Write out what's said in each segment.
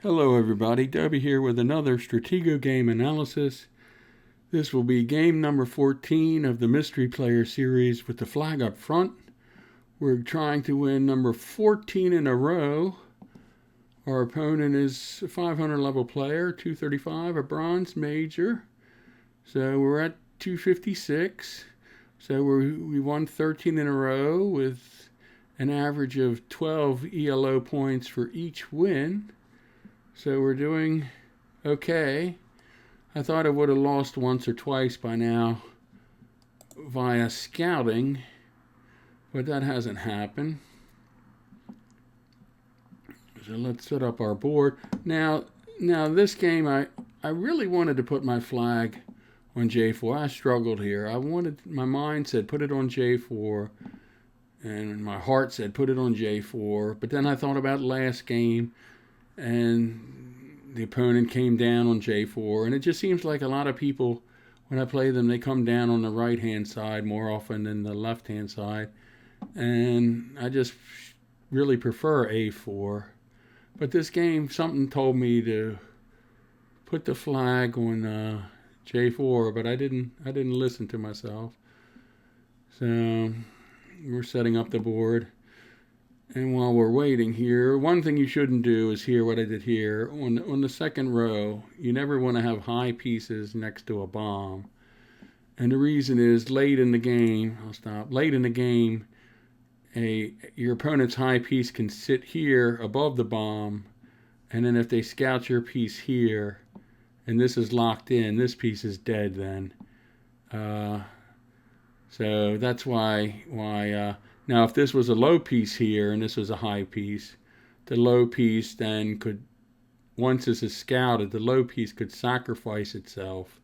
Hello everybody, Debbie here with another Stratego game analysis. This will be game number 14 of the Mystery Player series with the flag up front. We're trying to win number 14 in a row. Our opponent is a 500 level player, 235, a bronze major. So we're at 256. So we won 13 in a row with an average of 12 ELO points for each win. So we're doing okay. I thought I would have lost once or twice by now via scouting, but that hasn't happened. So let's set up our board. Now this game, I really wanted to put my flag on J4. I struggled here. My mind said put it on J4, and my heart said put it on J4. But then I thought about last game, and the opponent came down on J4, and it just seems like a lot of people, when I play them, they come down on the right-hand side more often than the left-hand side, and I just really prefer A4. But this game, something told me to put the flag on J4, but I didn't listen to myself. So we're setting up the board. And while we're waiting here, one thing you shouldn't do is here what I did here. On the second row, you never want to have high pieces next to a bomb. And the reason is late in the game, late in the game, your opponent's high piece can sit here above the bomb, and then if they scout your piece here, and this is locked in, this piece is dead then. So that's why now if this was a low piece here and this was a high piece, the low piece then could, once this is scouted, the low piece could sacrifice itself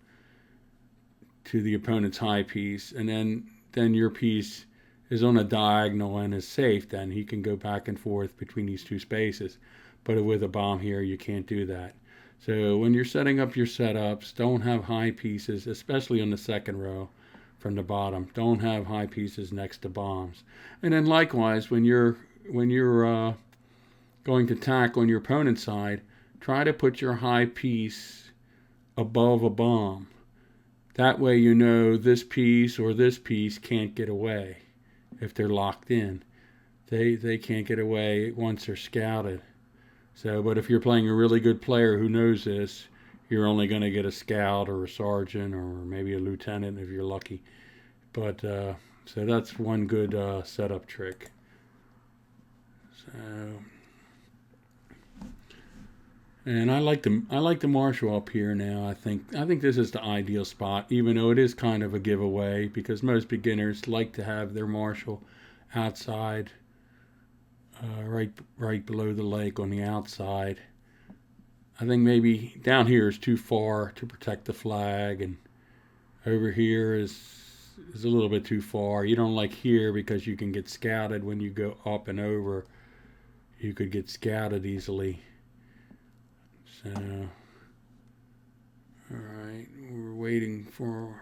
to the opponent's high piece, and then your piece is on a diagonal and is safe. Then he can go back and forth between these two spaces. But with a bomb here, you can't do that. So when you're setting up your setups, don't have high pieces, especially on the second row from the bottom. Don't have high pieces next to bombs. And then likewise, when you're going to tack on your opponent's side, try to put your high piece above a bomb. That way you know this piece or this piece can't get away if they're locked in. They can't get away once they're scouted. So, but if you're playing a really good player who knows this, you're only going to get a scout or a sergeant or maybe a lieutenant if you're lucky. But so that's one good setup trick. So, and I like the marshal up here now. I think this is the ideal spot, even though it is kind of a giveaway because most beginners like to have their marshal outside, right below the lake on the outside. I think maybe down here is too far to protect the flag, and over here is a little bit too far. You don't like here because you can get scouted when you go up and over. You could get scouted easily. So, all right, we're waiting for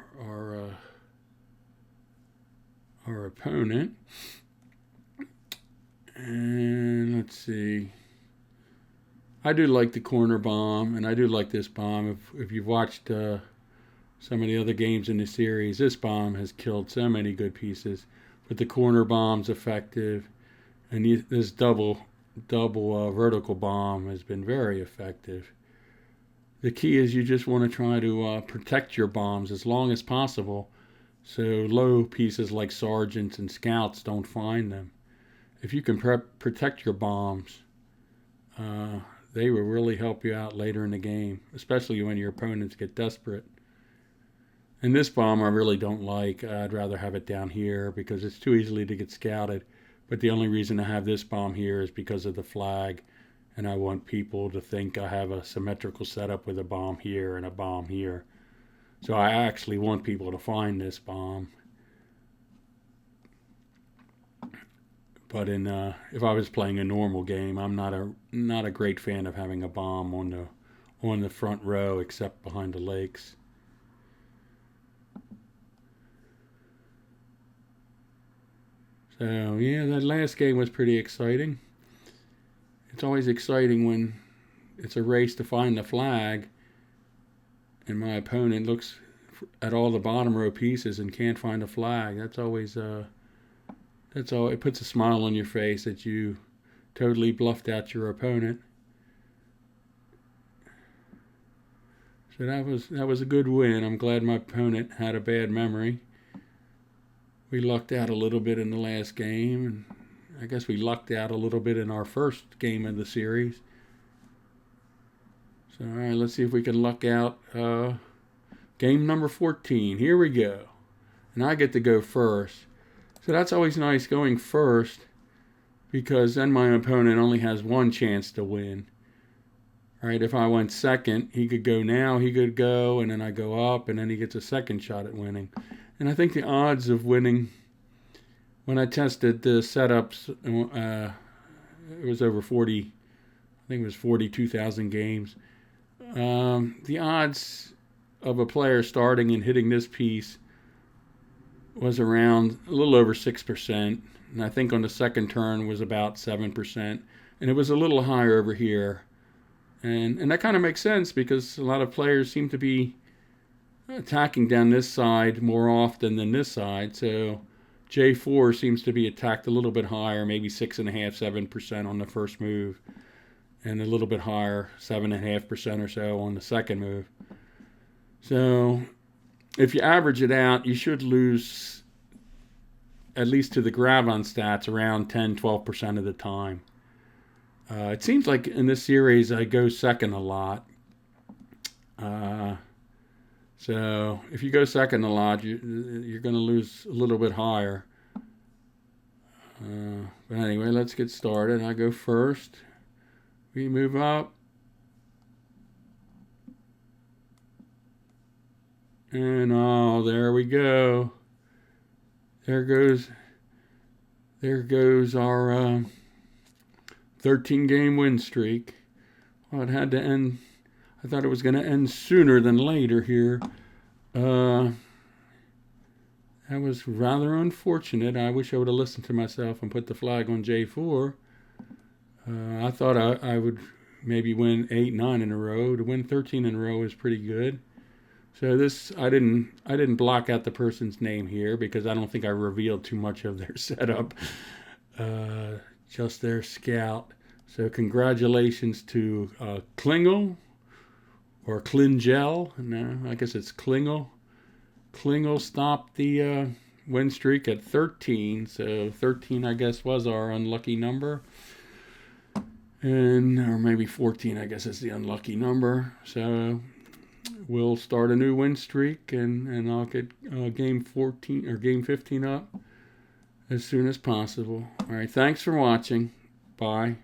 our opponent, and let's see. I do like the corner bomb, and I do like this bomb. If you've watched some of the other games in the series, this bomb has killed so many good pieces. But the corner bomb's effective, and this double vertical bomb has been very effective. The key is you just want to try to protect your bombs as long as possible, so low pieces like sergeants and scouts don't find them. If you can protect your bombs, they will really help you out later in the game, especially when your opponents get desperate. And this bomb I really don't like. I'd rather have it down here because it's too easily to get scouted. But the only reason I have this bomb here is because of the flag, and I want people to think I have a symmetrical setup with a bomb here and a bomb here. So I actually want people to find this bomb. But if I was playing a normal game, I'm not a great fan of having a bomb on the front row except behind the lakes. So yeah, that last game was pretty exciting. It's always exciting when it's a race to find the flag, and my opponent looks at all the bottom row pieces and can't find a flag. That's always it puts a smile on your face that you totally bluffed out your opponent. So that was a good win. I'm glad my opponent had a bad memory. We lucked out a little bit in the last game, and I guess we lucked out a little bit in our first game of the series. So, all right, let's see if we can luck out game number 14. Here we go. And I get to go first. So that's always nice going first, because then my opponent only has one chance to win. All right, if I went second, he could go now, he could go, and then I go up, and then he gets a second shot at winning. And I think the odds of winning, when I tested the setups, it was over 40, I think it was 42,000 games. The odds of a player starting and hitting this piece was around a little over 6%. And I think on the second turn was about 7%. And it was a little higher over here. And that kind of makes sense, because a lot of players seem to be attacking down this side more often than this side. So J4 seems to be attacked a little bit higher, maybe 6.5%, 7% on the first move, and a little bit higher, 7.5% or so on the second move. So if you average it out, you should lose, at least to the grab-on stats, around 10-12% of the time. It seems like in this series I go second a lot. So if you go second a lot, you're going to lose a little bit higher. But anyway, let's get started. I go first. We move up. And oh, there we go. There goes our 13-game win streak. Well, it had to end. I thought it was going to end sooner than later here. That was rather unfortunate. I wish I would have listened to myself and put the flag on J4. I thought I would maybe win 8, 9 in a row. To win 13 in a row is pretty good. So this, I didn't block out the person's name here, because I don't think I revealed too much of their setup. Just their scout. So congratulations to Klingel, or Klingel. No, I guess it's Klingel. Klingel stopped the win streak at 13. So 13, I guess, was our unlucky number. Or maybe 14, I guess, is the unlucky number. So we'll start a new win streak, and I'll get game 14 or game 15 up as soon as possible. All right, thanks for watching. Bye.